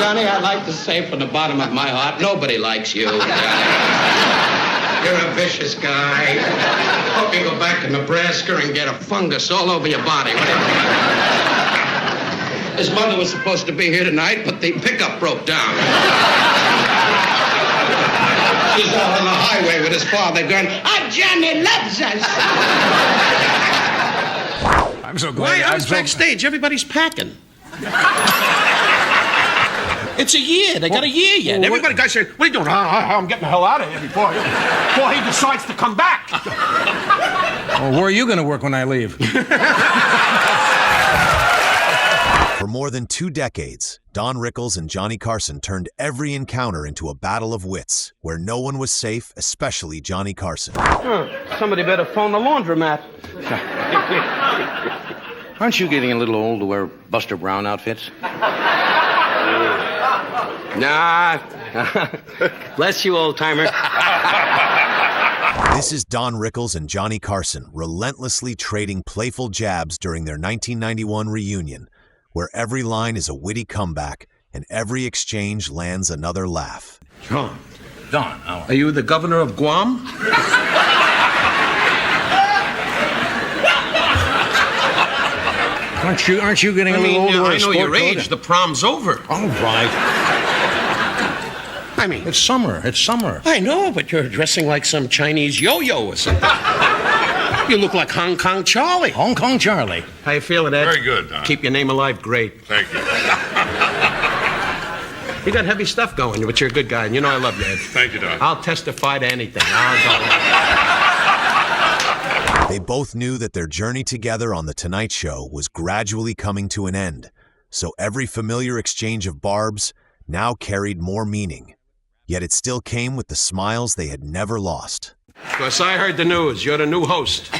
Johnny, I'd like to say from the bottom of my heart, nobody likes you, Johnny. You're a vicious guy. Hope you go back to Nebraska and get a fungus all over your body. What do you think? His mother was supposed to be here tonight, but the pickup broke down. She's out on the highway with his father going, "Oh, Johnny loves us." I'm so glad. I was backstage. Everybody's packing. It's a year. They got a year yet. Everybody, guys say, "What are you doing?" I'm getting the hell out of here before he decides to come back. Well, where are you going to work when I leave? For more than 2 decades, Don Rickles and Johnny Carson turned every encounter into a battle of wits, where no one was safe, especially Johnny Carson. Somebody better phone the laundromat. Aren't you getting a little old to wear Buster Brown outfits? Nah. Bless you, old-timer. This is Don Rickles and Johnny Carson relentlessly trading playful jabs during their 1991 reunion, where every line is a witty comeback and every exchange lands another laugh. John. Don, Are you the governor of Guam? aren't you getting a little older? I know your age. The prom's over. All right. I mean, It's summer. It's summer. I know, but you're dressing like some Chinese yo-yo or something. You look like Hong Kong Charlie. Hong Kong Charlie. How you feeling, Ed? Very good, Don. Keep your name alive. Great. Thank you. You got heavy stuff going, but you're a good guy, and you know I love you, Ed. Thank you, Don. I'll testify to anything. They both knew that their journey together on The Tonight Show was gradually coming to an end, so every familiar exchange of barbs now carried more meaning. Yet it still came with the smiles they had never lost. Because I heard the news. You're the new host.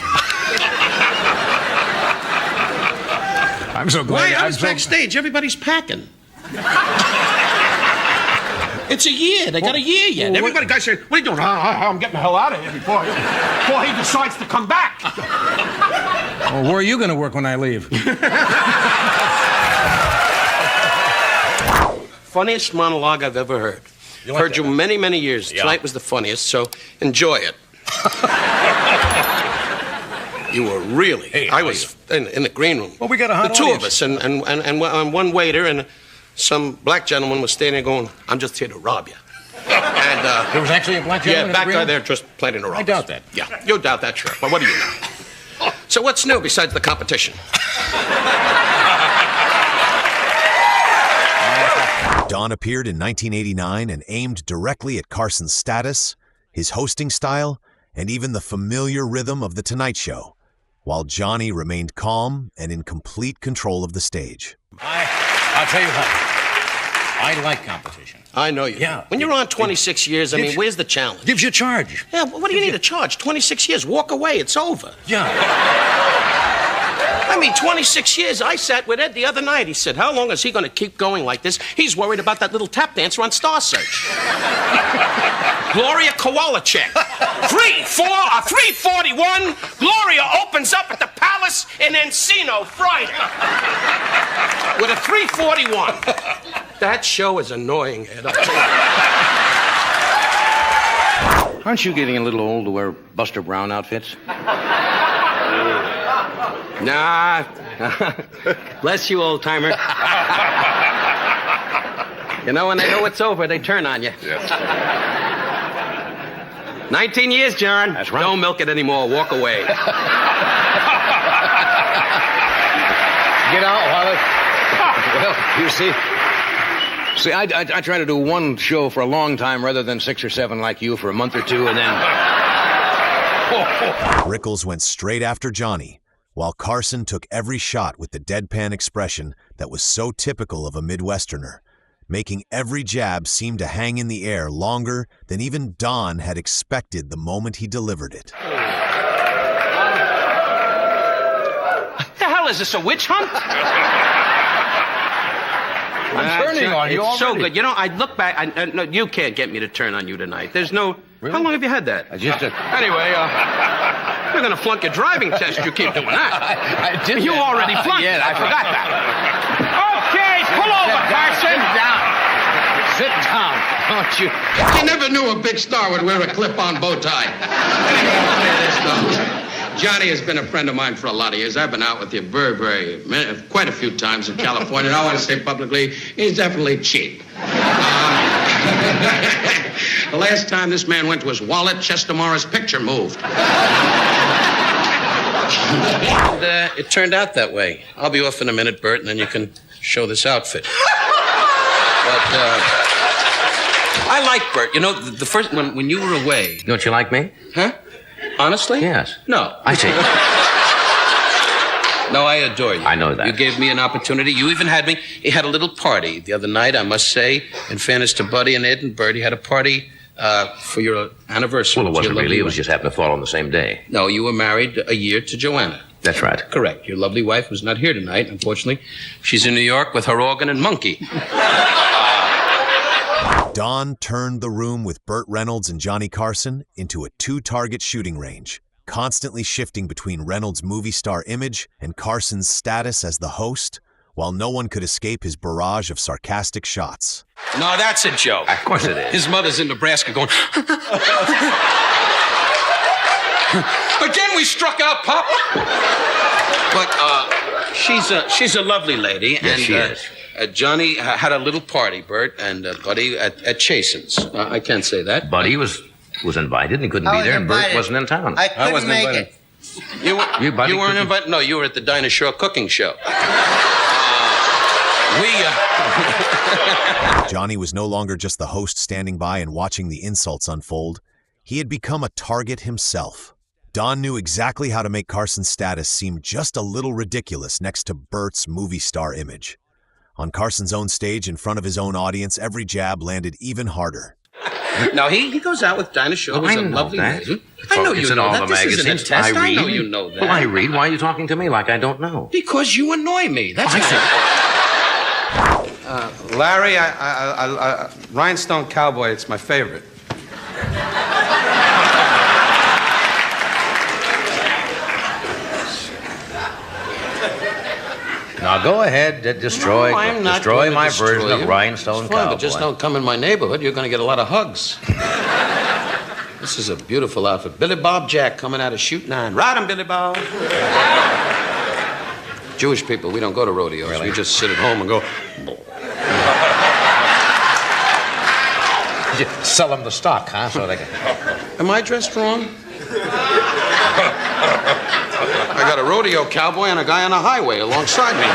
I'm so glad. I was backstage. Everybody's packing. It's a year. They got a year yet. Everybody, guys say, "What are you doing?" I'm getting the hell out of here before he decides to come back. Well, where are you going to work when I leave? Funniest monologue I've ever heard. Heard you many, many years. Yeah. Tonight was the funniest, so enjoy it. You were really. Hey, I was in the green room. Well, we got a hot The two audience. of us, and one waiter, and some black gentleman was standing there going, "I'm just here to rob you." And There was actually a black gentleman. yeah, back guy there just planning to rob. I doubt that. Yeah, you doubt that, sure. But what do you know? So what's new besides the competition? Don appeared in 1989 and aimed directly at Carson's status, his hosting style, and even the familiar rhythm of The Tonight Show, while Johnny remained calm and in complete control of the stage. I'll tell you what. I like competition. I know you. Yeah. When you're on 26 years, I mean, where's the challenge? Gives you a charge. Yeah, what do you need to charge? 26 years. Walk away. It's over. Yeah. I mean, 26 years. I sat with Ed the other night. He said, how long is he going to keep going like this? He's worried about that little tap dancer on Star Search. Gloria Kowalczyk. 341. Gloria opens up at the Palace in Encino Friday. With a 341. That show is annoying, Ed. I'll tell you. Aren't you getting a little old to wear Buster Brown outfits? Nah. Bless you, old-timer. You know, when they know it's over, they turn on you. Yes. 19 years, John. That's right. Don't milk it anymore. Walk away. Get out, Wallace. Well, you see, I try to do one show for a long time rather than 6 or 7 like you for a month or two, and then... Rickles went straight after Johnny, while Carson took every shot with the deadpan expression that was so typical of a Midwesterner, making every jab seem to hang in the air longer than even Don had expected the moment he delivered it. What the hell is this, a witch hunt? I'm turning on you It's so already. good. You know, I look back. No, you can't get me to turn on you tonight. There's no... Really? How long have you had that? Anyway, you're going to flunk your driving test. You keep doing that. I did. You already flunked. Yeah, I forgot that. Okay, pull over, Carson. Down. Sit down, don't you? You never knew a big star would wear a clip-on bow tie. Anyway, I'll tell you this, though. Johnny has been a friend of mine for a lot of years. I've been out with you quite a few times in California, and I want to say publicly, he's definitely cheap. The last time this man went to his wallet, Chester Morris' picture moved. And it turned out that way. I'll be off in a minute, Bert, and then you can show this outfit. But I like Bert. You know, the first when you were away. Don't you like me? Huh? Honestly? Yes. No. I see. No, I adore you. I know that. You gave me an opportunity. You even had me. He had a little party the other night, I must say. In fairness to Buddy and Ed and Bert, he had a party for your anniversary. Well, it wasn't really. It was just happened to fall on the same day. No, you were married a year to Joanna. That's right. Correct. Your lovely wife was not here tonight, unfortunately. She's in New York with her organ and monkey. Don turned the room with Burt Reynolds and Johnny Carson into a two-target shooting range, constantly shifting between Reynolds' movie star image and Carson's status as the host, while no one could escape his barrage of sarcastic shots. No, that's a joke. Of course it is. His mother's in Nebraska going... Again, we struck out, Pop. But she's a lovely lady. Yes, she is. Johnny had a little party, Bert, and Buddy at Chasen's. I can't say that. Buddy was invited and he couldn't be there, and Bert wasn't in town. I couldn't wasn't make invited. it. You Buddy, weren't couldn't- invited? No, you were at the Dinah Shore cooking show. Johnny was no longer just the host standing by and watching the insults unfold. He had become a target himself. Don knew exactly how to make Carson's status seem just a little ridiculous next to Bert's movie star image. On Carson's own stage, in front of his own audience, every jab landed even harder. Now, he goes out with Dinah Shore, who's I a know lovely that. lady. I know It's you in know all that. the This isn't a magazines. test. I read. I know you know that. Well, I read. Why are you talking to me like I don't know? Because you annoy me. That's Larry, Rhinestone Cowboy, it's my favorite. Now go ahead, destroy I'm not destroy going to my destroy version of you. Rhinestone It's fine, Cowboy. but just don't come in my neighborhood. You're going to get a lot of hugs. This is a beautiful outfit. Billy Bob Jack coming out of Shoot 9. Ride him, Billy Bob. Jewish people, we don't go to rodeos. Really? We just sit at home and go... You sell them the stock, huh? So they can... Am I dressed wrong? I got a rodeo cowboy and a guy on a highway alongside me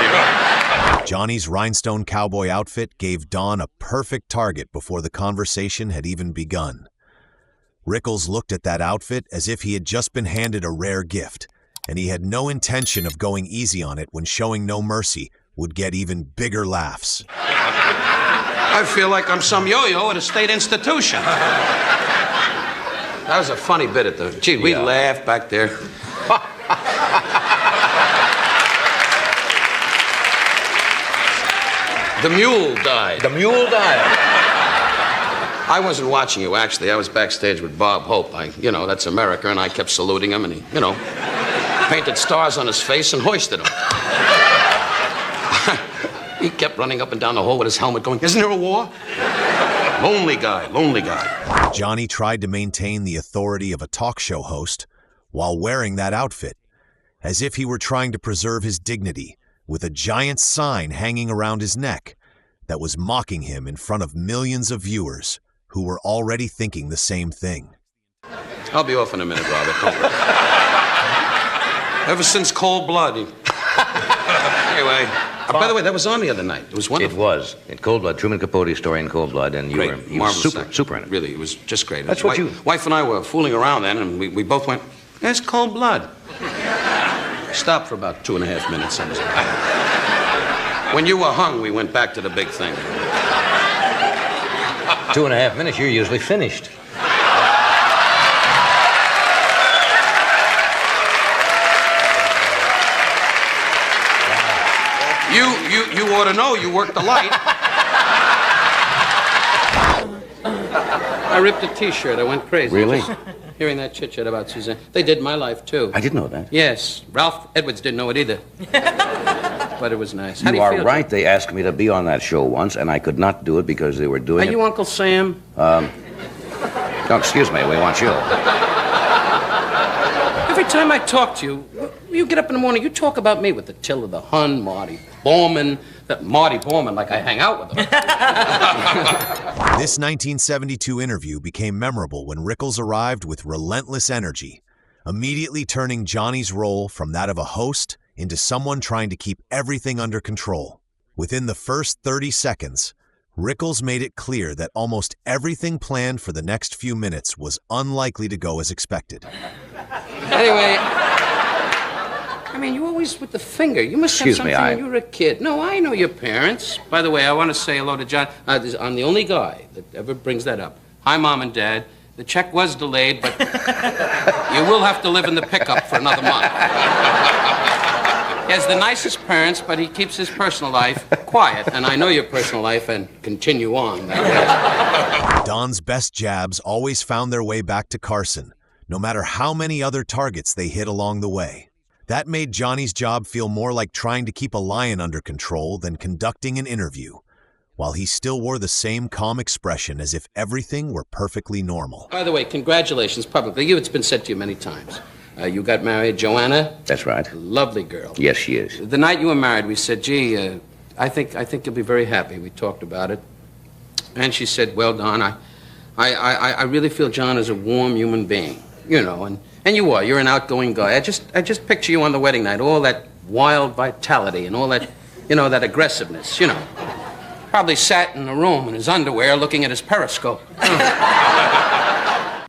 here. Johnny's rhinestone cowboy outfit gave Don a perfect target before the conversation had even begun. Rickles looked at that outfit as if he had just been handed a rare gift, and he had no intention of going easy on it when showing no mercy would get even bigger laughs. I feel like I'm some yo-yo at a state institution. That was a funny bit at the... Gee, we laughed back there. The mule died. The mule died. I wasn't watching you, actually. I was backstage with Bob Hope. That's America, and I kept saluting him, and he, painted stars on his face and hoisted them. He kept running up and down the hall with his helmet going, "Isn't there a war?" Lonely guy, lonely guy. Johnny tried to maintain the authority of a talk show host while wearing that outfit, as if he were trying to preserve his dignity, with a giant sign hanging around his neck that was mocking him in front of millions of viewers who were already thinking the same thing. I'll be off in a minute, Robert. Don't worry. Ever since Cold Blood. Anyway, by the way, that was on the other night. It was wonderful. It was. In Cold Blood, Truman Capote's story in Cold Blood, and you Great. were Marvelous super, thing. super in it. Really, it was just great. That's what Wife and I were fooling around then, and we both went, "It's Cold Blood." Stopped for about 2.5 minutes. And when you were hung, we went back to the big thing. 2.5 minutes, you're usually finished. You ought to know you worked the light. I ripped a T-shirt. I went crazy. Really? Just hearing that chit-chat about Suzanne. They did my life, too. I didn't know that. Yes. Ralph Edwards didn't know it either. but it was nice. How do You you are feel, right. John? They asked me to be on that show once, and I could not do it because they were doing Are it. you Uncle Sam? No, excuse me. We want you. Every time I talk to you, you get up in the morning, you talk about me with the Till of the Hun, Marty Borman, like I hang out with him. This 1972 interview became memorable when Rickles arrived with relentless energy, immediately turning Johnny's role from that of a host into someone trying to keep everything under control. Within the first 30 seconds, Rickles made it clear that almost everything planned for the next few minutes was unlikely to go as expected. Anyway, I mean, you always with the finger. You must have something when you were a kid. No, I know your parents. By the way, I want to say hello to John. I'm the only guy that ever brings that up. Hi, Mom and Dad. The check was delayed, but you will have to live in the pickup for another month. He has the nicest parents, but he keeps his personal life quiet. And I know your personal life, and continue on that way. Don's best jabs always found their way back to Carson, no matter how many other targets they hit along the way. That made Johnny's job feel more like trying to keep a lion under control than conducting an interview, while he still wore the same calm expression as if everything were perfectly normal. By the way, congratulations publicly. It's been said to you many times. You got married, Joanna? That's right. Lovely girl. Yes, she is. The night you were married, we said, gee, I think you'll be very happy. We talked about it. And she said, well, Don, I really feel John is a warm human being, you know, and you are. You're an outgoing guy. I just picture you on the wedding night, all that wild vitality and all that, you know, that aggressiveness, you know. Probably sat in a room in his underwear looking at his periscope. But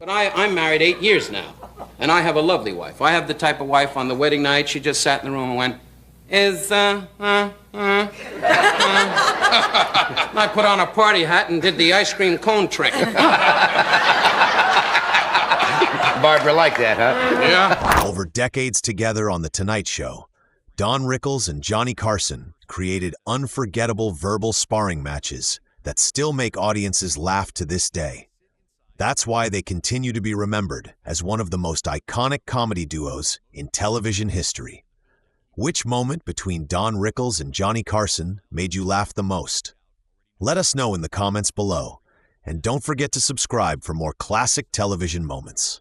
I'm married 8 years now, and I have a lovely wife. I have the type of wife on the wedding night, she just sat in the room and went, and I put on a party hat and did the ice cream cone trick. Barbara liked that, huh? Yeah. Over decades together on The Tonight Show, Don Rickles and Johnny Carson created unforgettable verbal sparring matches that still make audiences laugh to this day. That's why they continue to be remembered as one of the most iconic comedy duos in television history. Which moment between Don Rickles and Johnny Carson made you laugh the most? Let us know in the comments below, and don't forget to subscribe for more classic television moments.